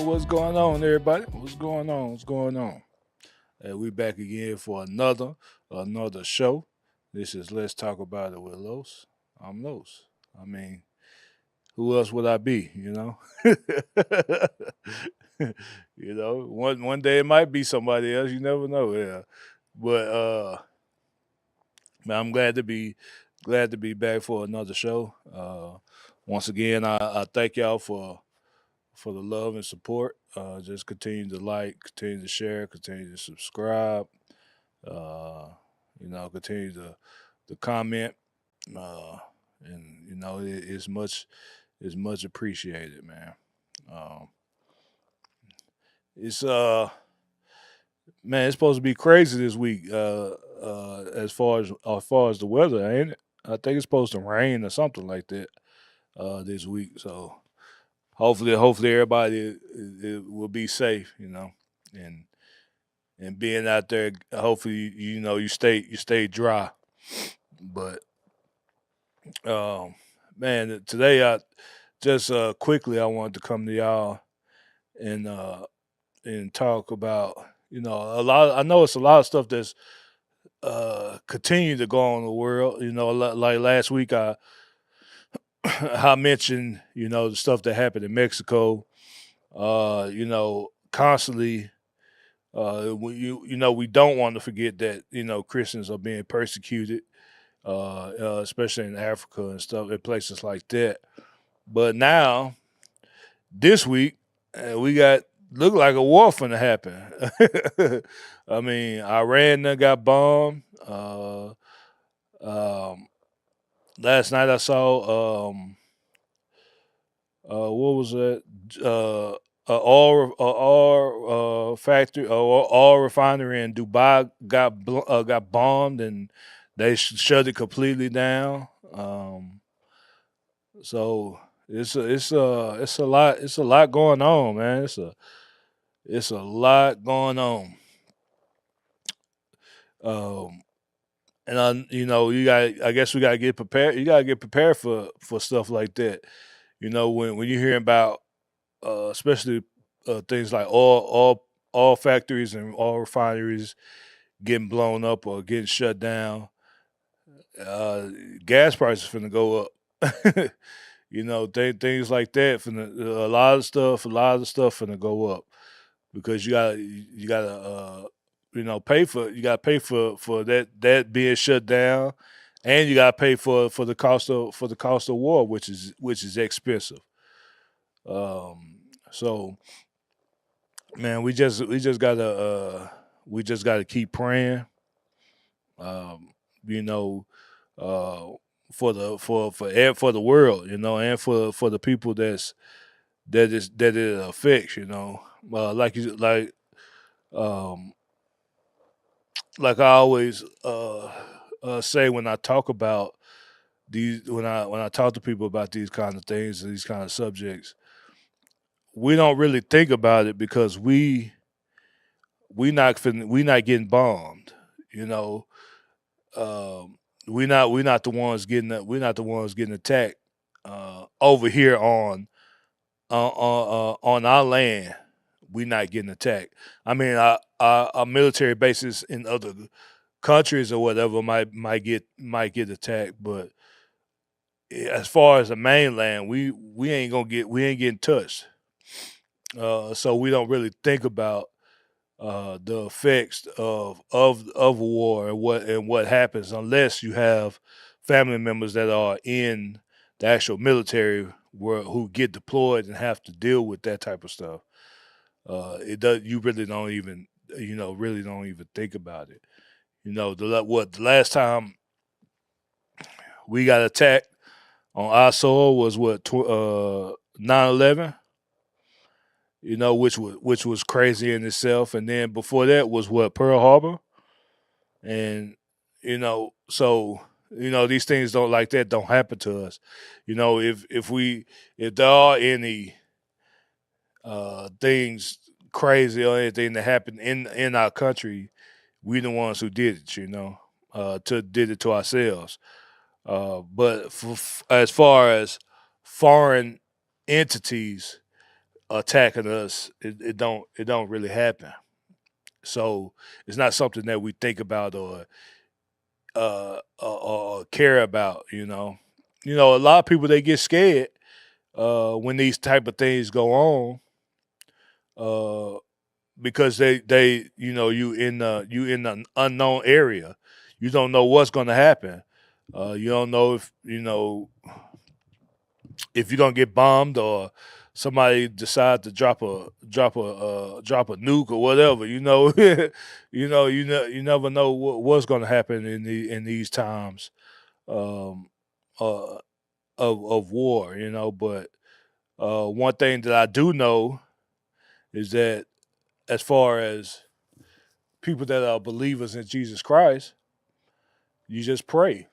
What's going on, everybody? What's going on? What's going on? We back again for another show. This is Let's Talk About It with Los. I'm Los. I mean, who else would I be? One day it might be somebody else. You never know. Yeah, but man, I'm glad to be back for another show. Once again, I thank y'all for the love and support. Just continue to like, continue to share, continue to subscribe. Uh, continue to comment. Uh, and it's much appreciated, man. Um, it's man, it's supposed to be crazy this week. As far as the weather, ain't it? I think it's supposed to rain or something like that. This week, so hopefully everybody will be safe, and being out there, hopefully you stay dry. But um, man, today I just quickly I wanted to come to y'all and talk about a lot. I know it's a lot of stuff that's continue to go on in the world. Like last week I mentioned the stuff that happened in Mexico. Constantly we don't want to forget that Christians are being persecuted, especially in Africa and stuff, in places like that. But now this week, we got look like a war finna happen. I mean, Iran done got bombed. Um, Last night I saw what was that? A oil factory, oil refinery in Dubai got bombed, and they shut it completely down. So it's a lot going on, man. It's a lot going on. Um, and I guess we gotta get prepared. You gotta get prepared for stuff like that. When you're hearing about especially things like oil factories and oil refineries getting blown up or getting shut down, uh, gas prices finna go up. Things like that. A lot of stuff finna go up because you gotta pay for that being shut down, and you gotta pay for the cost of war, which is expensive. So man, we just gotta keep praying. Um, you know, uh, for the world, and for the people that it affects. Um, like I always say when I talk about when I talk to people about these kind of things, these kind of subjects, we don't really think about it because we not getting bombed. You know, we not the ones getting attacked over here on our land. We not getting attacked. I mean, our military bases in other countries or whatever might get attacked, but as far as the mainland, we ain't getting touched. So we don't really think about the effects of war and what happens unless you have family members that are in the actual military who get deployed and have to deal with that type of stuff. It does. You really don't even think about it. The last time we got attacked on our soil was what 9/11. Which was crazy in itself, and then before that was what Pearl Harbor, and so these things don't happen to us. If there are any things crazy or anything that happened in our country, we the ones who did it. Did it to ourselves. But as far as foreign entities, attacking us, it don't really happen. So it's not something that we think about or care about. A lot of people they get scared when these type of things go on uh, because they you in an unknown area. You don't know what's going to happen. You don't know if you're gonna get bombed or somebody decide to drop a nuke or whatever. You never know what's gonna happen in these times um, uh, of war. But one thing that I do know is that as far as people that are believers in Jesus Christ, you just pray.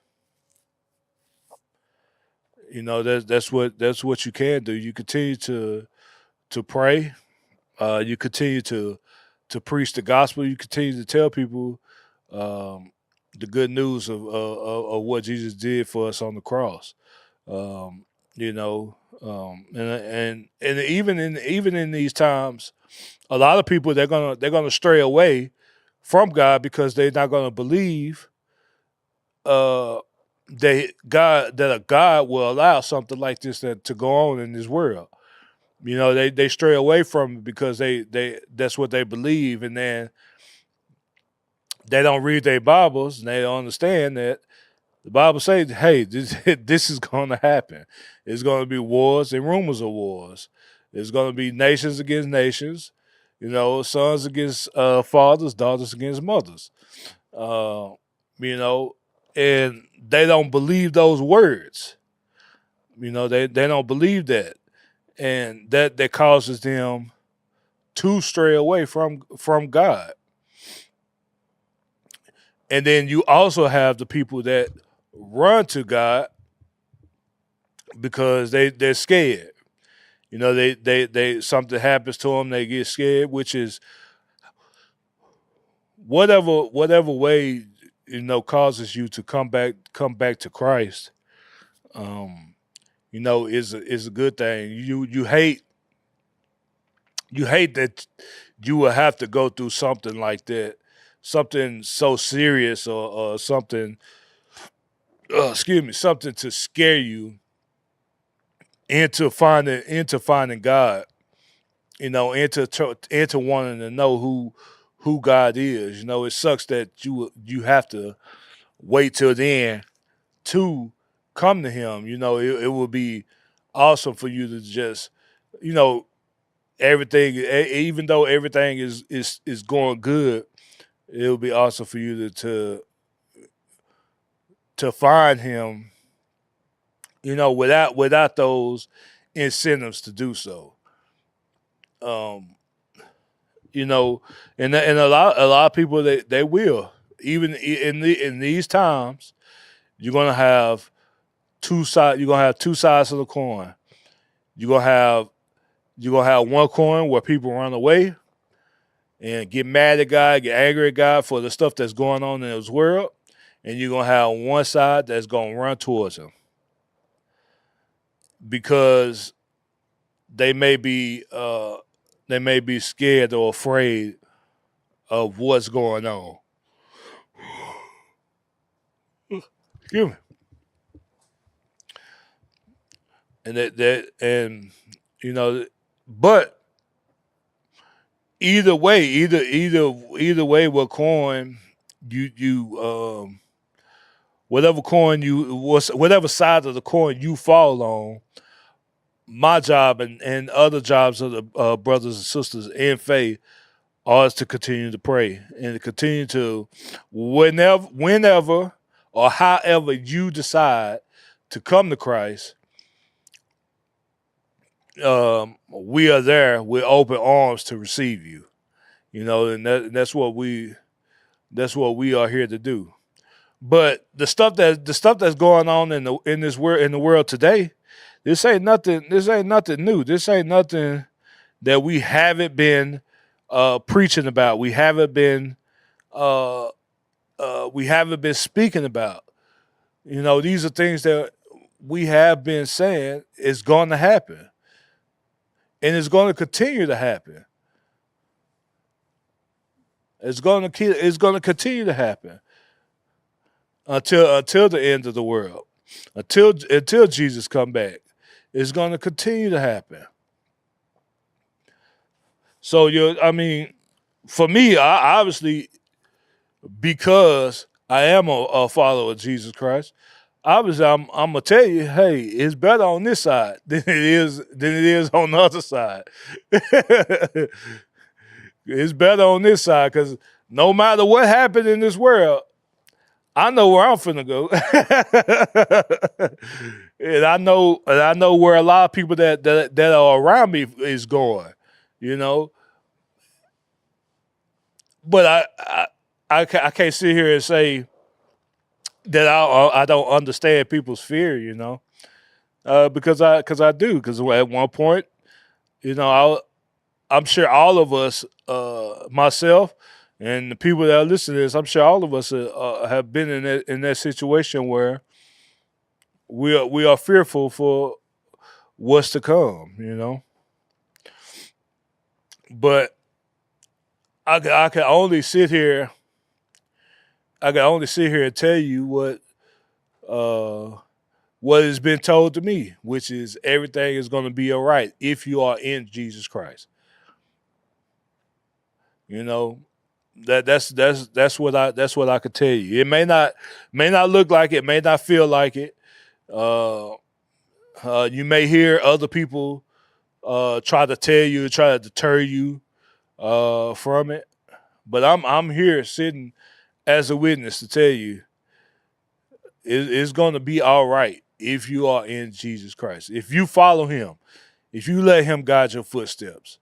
That's what you can do. You continue to pray. You continue to preach the gospel. You continue to tell people um, the good news of what Jesus did for us on the cross. Um, and even in these times, a lot of people they're gonna stray away from God because they're not gonna believe uh, that a God will allow something like this to go on in this world. They stray away from it because they that's what they believe, and then they don't read their Bibles and they don't understand that the Bible says, "Hey, this is going to happen. It's going to be wars and rumors of wars. It's going to be nations against nations. Sons against fathers, daughters against mothers. Uh, you know, and they don't believe those words. They don't believe that, and that causes them to stray away from God. And then you also have the people that run to God because they're scared. They something happens to them, they get scared, which is whatever way causes you to come back to Christ. Um, is a good thing. You hate that you will have to go through something like that, something so serious or something. Excuse me, something to scare you into finding God. Into wanting to know who God is. It sucks that you have to wait till then to come to Him. It would be awesome for you to just, you know, everything, even though everything is going good, it would be awesome for you to find Him. Without those incentives to do so. Um, and a lot of people they will even in these times. You're gonna have two sides. You're gonna have two sides of the coin. You're gonna have you're gonna have one coin where people run away and get mad at God, get angry at God for the stuff that's going on in His world, and you're gonna have one side that's gonna run towards Him because they may be uh, they may be scared or afraid of what's going on. Excuse me. And you know, but either way, either way, what coin you whatever side of the coin you fall on, my job and other jobs of the brothers and sisters in faith are to continue to pray and to continue to whenever or however you decide to come to Christ. We are there with open arms to receive you. And that's what we are here to do. But the stuff that's going on in the world today, this ain't nothing. This ain't nothing new. This ain't nothing that we haven't been preaching about. Uh, we haven't been speaking about. These are things that we have been saying is going to happen. and it's going to continue to happen. It's going to continue to happen until the end of the world, until Jesus come back. It's going to continue to happen. So I mean, for me, I obviously, because I am a follower of Jesus Christ, obviously I'm gonna tell you, hey, it's better on this side than it is on the other side. It's better on this side because no matter what happened in this world, I know where I'm finna go. and I know where a lot of people that are around me is going, you know. But I can't sit here and say that I don't understand people's fear, because I do, because at one point, I'm sure all of us, myself, and the people that are listening to this, I'm sure all of us have been in that situation where we are fearful for what's to come. But I can only sit here. I can only sit here and tell you what has been told to me, which is everything is going to be all right if you are in Jesus Christ. You know, that's what I could tell you. It may not look like it, may not feel like it. Uh, you may hear other people try to deter you from it, but I'm here sitting as a witness to tell you it's going to be all right if you are in Jesus Christ. If you follow Him, if you let Him guide your footsteps,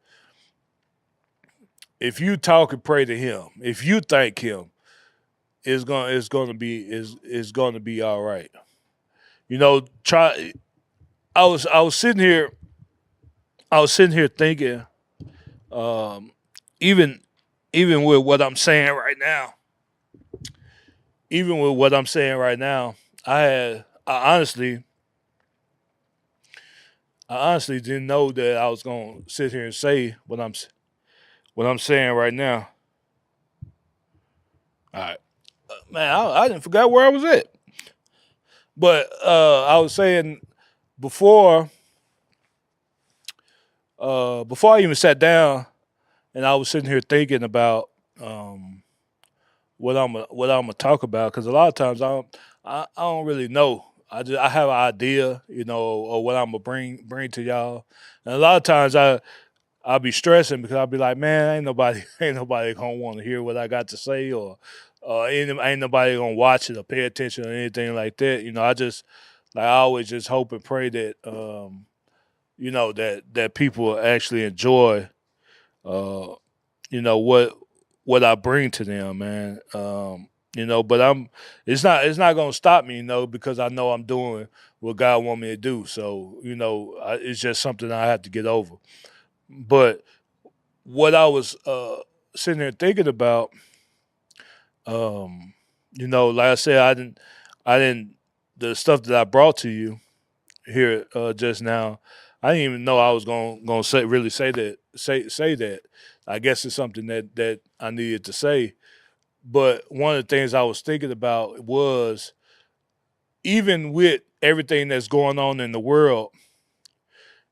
if you talk and pray to Him, if you thank Him, it's going to be all right. Try. I was sitting here. I was sitting here thinking, um, even even with what I'm saying right now, even with what I'm saying right now, I honestly didn't know that I was gonna sit here and say what I'm saying right now. All right, man, I didn't forget where I was at, but I was saying before before I even sat down and I was sitting here thinking about um, what I'm gonna talk about, because a lot of times I don't really know. I have an idea, of what I'm gonna bring to y'all, and a lot of times I'll be stressing because I'll be like, man, ain't nobody ain't nobody gonna want to hear what I got to say, or ain't nobody gonna watch it or pay attention or anything like that. I always just hope and pray that that people actually enjoy uh, what I bring to them, man. But it's not gonna stop me, because I know I'm doing what God want me to do. So it's just something I have to get over. But what I was sitting there thinking about, like I said, I didn't the stuff that I brought to you here just now. I didn't even know I was gonna say that. I guess it's something that I needed to say. But one of the things I was thinking about was, even with everything that's going on in the world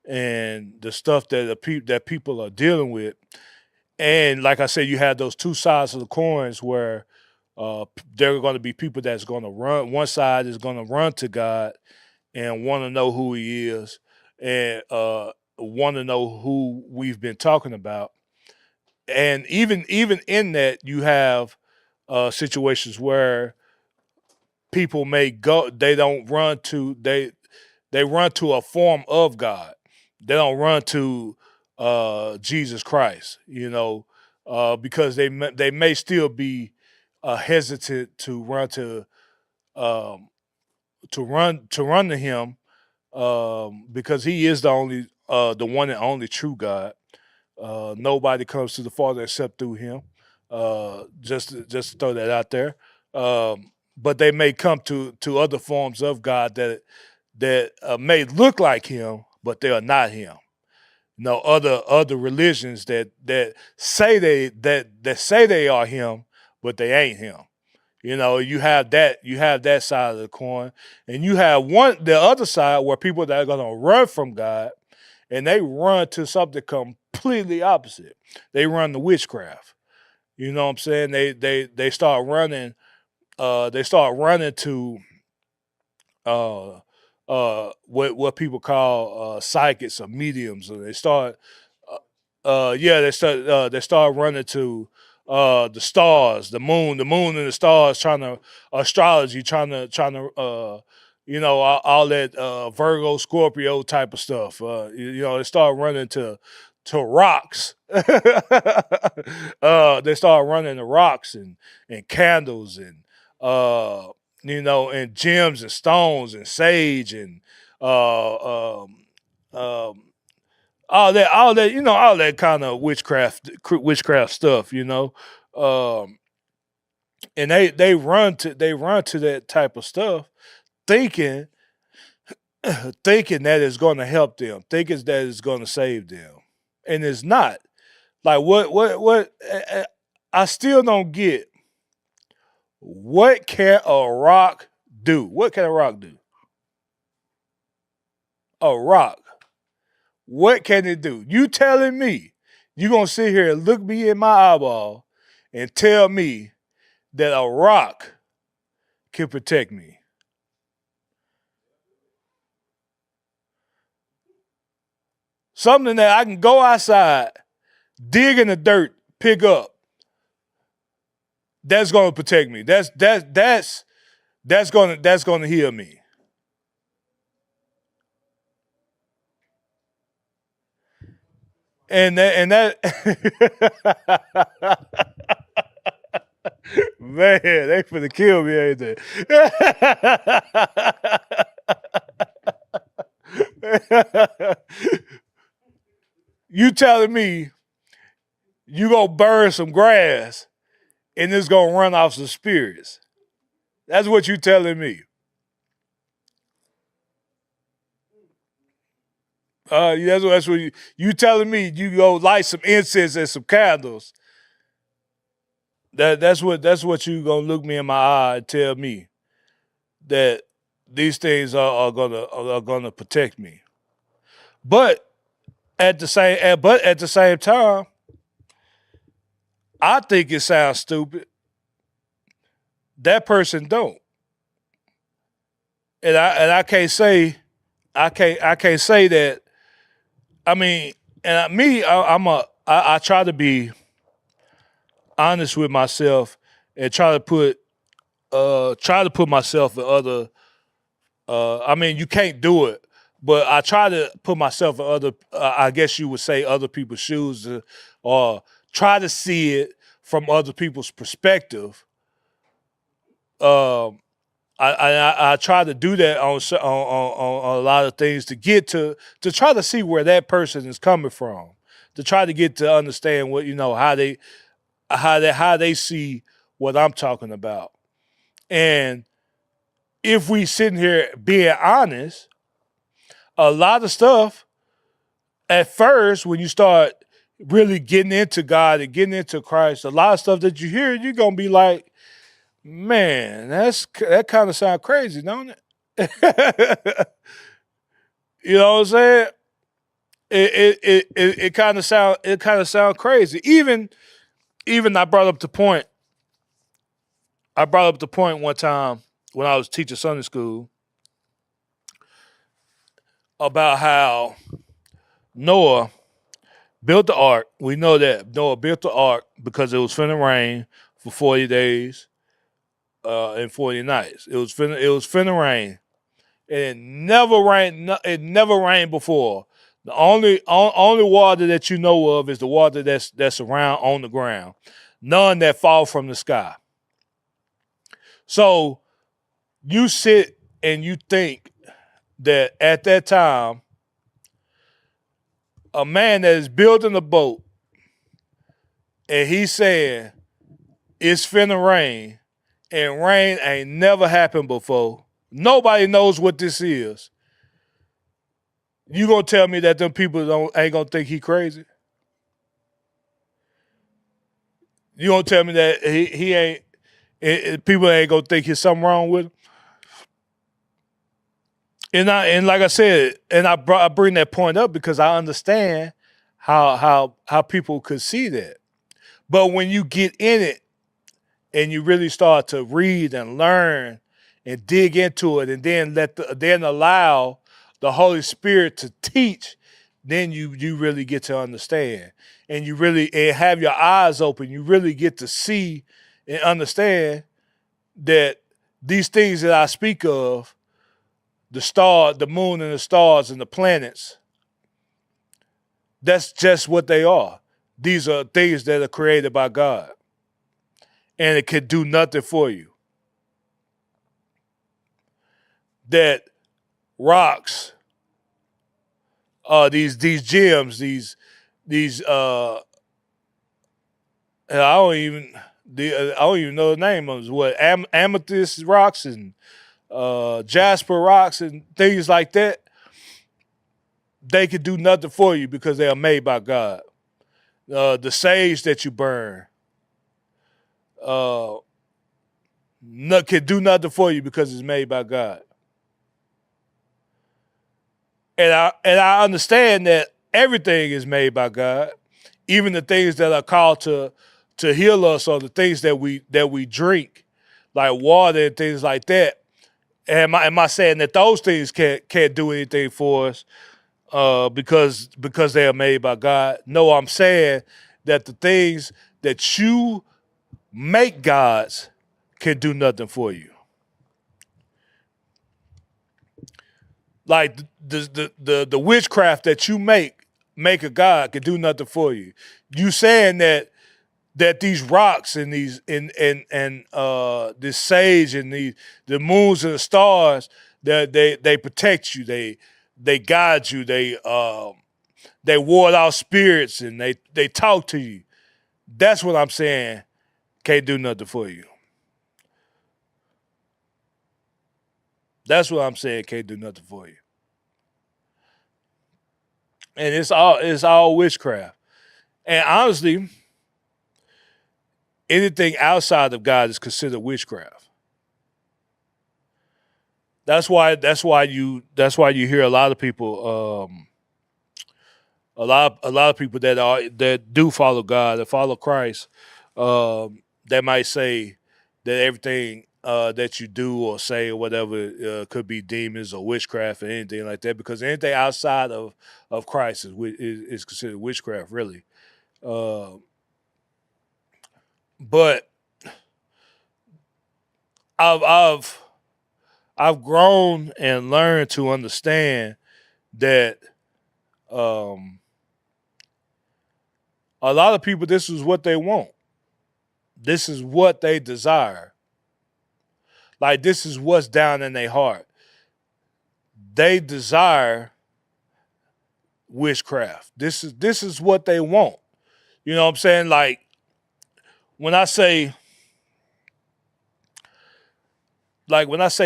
and the stuff that people are dealing with, and like I said, you have those two sides of the coins where there are going to be people that's going to run. One side is going to run to God and want to know who He is, and want to know who we've been talking about. And even in that, you have situations where people may go. They don't run to they run to a form of God. They don't run to Jesus Christ. Because they may still be hesitant um, to run to Him, because He is the one and only true God. Nobody comes to the Father except through Him. Just to throw that out there. But they may come to other forms of God that may look like Him, but they are not Him. other religions that say they are him, but they ain't him. You have that side of the coin, and you have the other side where people that are gonna run from God, and they run to something completely opposite. They run to witchcraft. You know what I'm saying? They start running. They start running to uh what people call psychics or mediums, and they start running to the stars, the moon and the stars, trying to astrology, trying to all that Virgo, Scorpio type of stuff. They start running to rocks. They start running to rocks and candles and gems and stones and sage and um, all that kind of witchcraft stuff. And they run to that type of stuff, thinking thinking that it's going to help them, thinking that it's going to save them, and it's not. Like what? I still don't get. What can a rock do? What can a rock do? A rock. What can it do? You telling me you gonna sit here and look me in my eyeball and tell me that a rock can protect me? Something that I can go outside, dig in the dirt, pick up. That's gonna protect me. That's gonna heal me. And that man, they finna kill me, ain't they? You telling me you gonna burn some grass and it's gonna run off some spirits? That's what you telling me. That's what you telling me. You go light some incense and some candles. That's what you gonna look me in my eye and tell me that these things are gonna protect me. But at the same time, I think it sounds stupid. That person don't, and I can't say I can't say that. I mean, I try to be honest with myself and try to put myself in other. I mean, you can't do it, but I try to put myself in other. I guess you would say other people's shoes, or try to see it from other people's perspective. Um, I try to do that on a lot of things to get to try to see where that person is coming from, to try to get to understand what how they see what I'm talking about. And if we sitting here being honest, a lot of stuff at first when you start really getting into God and getting into Christ, a lot of stuff that you hear, you're gonna be like, man, that kind of sound crazy, don't it? You know what I'm saying? It kind of sound crazy. Even I brought up the point one time when I was teaching Sunday school about how Noah built the ark. We know that Noah built the ark because it was finna rain for 40 days and 40 nights. It was finna rain. And it never rained. It never rained before. The only water that you know of is the water that's around on the ground. None that fall from the sky. So you sit and you think that at that time, a man that is building a boat and he's saying it's finna rain, and rain ain't never happened before. Nobody knows what this is. You gonna tell me that them people ain't gonna think he crazy? You gonna tell me that he ain't people ain't gonna think there's something wrong with him? And like I said, and I bring that point up because I understand how people could see that. But when you get in it and you really start to read and learn and dig into it, and then then allow the Holy Spirit to teach, then you really get to understand, and you really and have your eyes open. You really get to see and understand that these things that I speak of, the moon and the stars and the planets, that's just what they are. These are things that are created by God, and it can do nothing for you. That rocks, these gems, these I don't even know the name of them. What amethyst rocks and jasper rocks and things like that. They can do nothing for you because they are made by God. The sage that you burn uh, can do nothing for you because it's made by God. And I understand that everything is made by God, even the things that are called to heal us, or the things that we drink, like water and things like that. Am I saying that those things can't do anything for us because they are made by God? No, I'm saying that the things that you make gods can do nothing for you. Like the witchcraft that you make a god can do nothing for you. You saying that these rocks and these and this sage and the moons and the stars, that they protect you, they guide you, they ward out spirits, and they talk to you. That's what I'm saying. Can't do nothing for you. That's what I'm saying. Can't do nothing for you. And it's all witchcraft. And honestly, anything outside of God is considered witchcraft. That's why you hear a lot of people, a lot of people that do follow God, that follow Christ, that might say that everything that you do or say or whatever could be demons or witchcraft or anything like that, because anything outside of Christ is considered witchcraft, really. Uh, but I've I've I've grown and learned to understand that um, a lot of people, this is what they want. This is what they desire. Like, this is what's down in their heart. They desire witchcraft. This is what they want. You know what I'm saying? Like, when I say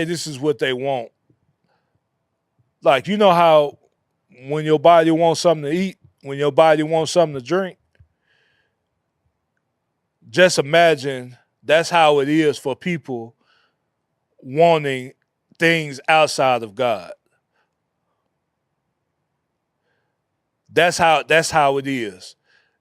this is what they want, like, you know how when your body wants something to eat, when your body wants something to drink, just imagine that's how it is for people wanting things outside of God. That's how it is.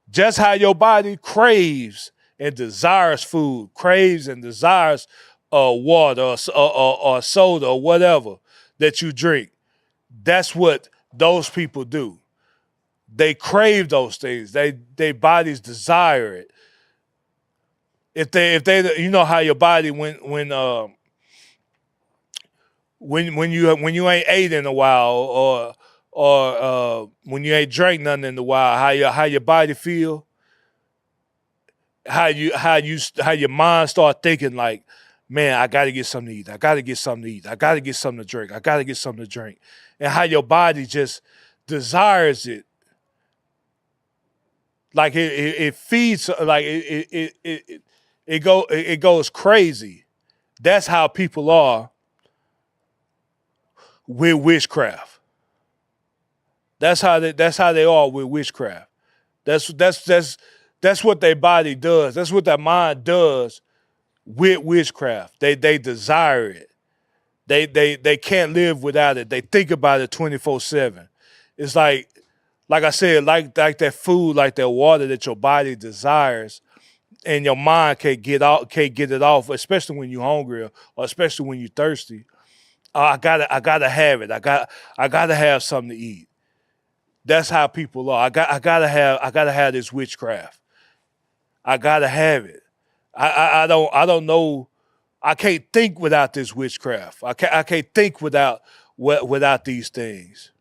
Just how your body craves and desires food, craves and desires water or soda or whatever that you drink. That's what those people do. They crave those things. Their bodies desire it. If they you know how your body when you ain't ate in a while, or when you ain't drank nothing in a while, how your body feel, how your mind start thinking like, man, I gotta get something to eat. I gotta get something to eat. I gotta get something to drink. I gotta get something to drink. And how your body just desires it. Like it feeds, like it goes crazy. That's how people are with witchcraft. That's how they are with witchcraft. That's what their body does. That's what their mind does with witchcraft. They desire it. They can't live without it. They think about it 24/7. It's like I said, like that food, like that water that your body desires, and your mind can't get it off, especially when you're hungry or especially when you're thirsty. I gotta have it. I gotta have something to eat. That's how people are. I gotta have this witchcraft. I gotta have it. I don't know. I can't think without this witchcraft. I can't think without these things.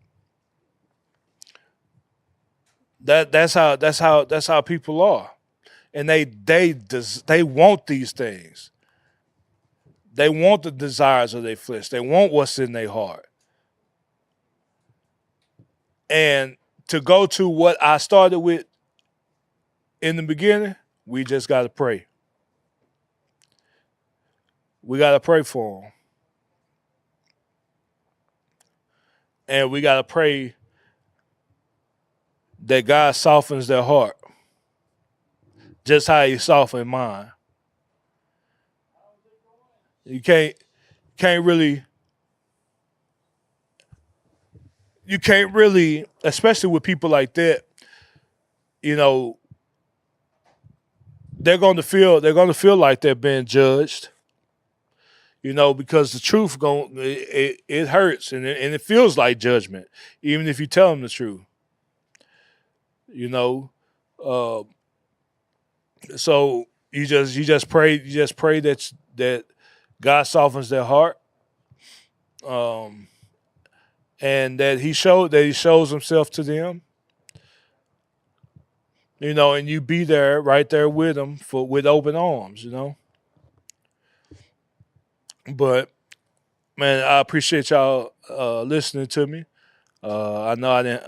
That's how people are, and they want these things. They want the desires of their flesh. They want what's in their heart. And to go to what I started with in the beginning, we just got to pray. We got to pray for them. And we got to pray that God softens their heart, just how he softened mine. You can't really, especially with people like that, you know, they're going to feel like they're being judged, you know, because the truth it hurts and it feels like judgment, even if you tell them the truth, you know. So you just pray that God softens their heart, and that he shows himself to them, you know, and you be there right there with them with open arms, you know. But man, I appreciate y'all listening to me. I know I didn't.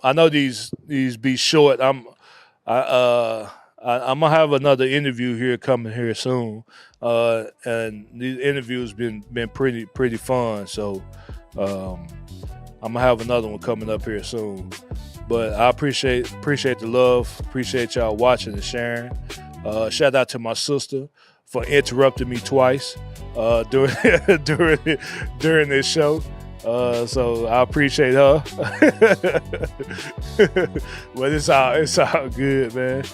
I know these be short. I'm gonna have another interview here coming here soon, and these interviews been pretty fun. So I'm gonna have another one coming up here soon. But I appreciate the love. Appreciate y'all watching and sharing. Shout out to my sister for interrupting me twice during during this show. So I appreciate her. But it's all good, man.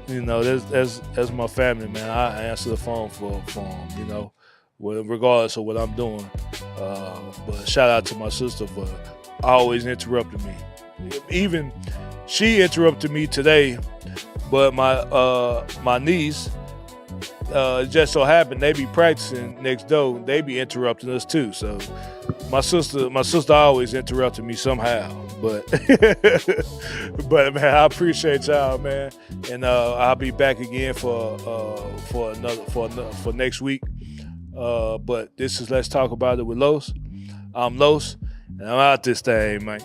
You know, that's my family, man. I answer the phone for them, you know, regardless of what I'm doing. But shout out to my sister for always interrupting me. Even she interrupted me today, but my niece, just so happened they be practicing next door. They be interrupting us too. So my sister always interrupted me somehow. But but man, I appreciate y'all, man. And I'll be back again for next week. But this is Let's Talk About It with Los. I'm Los, and I'm out this thing, man.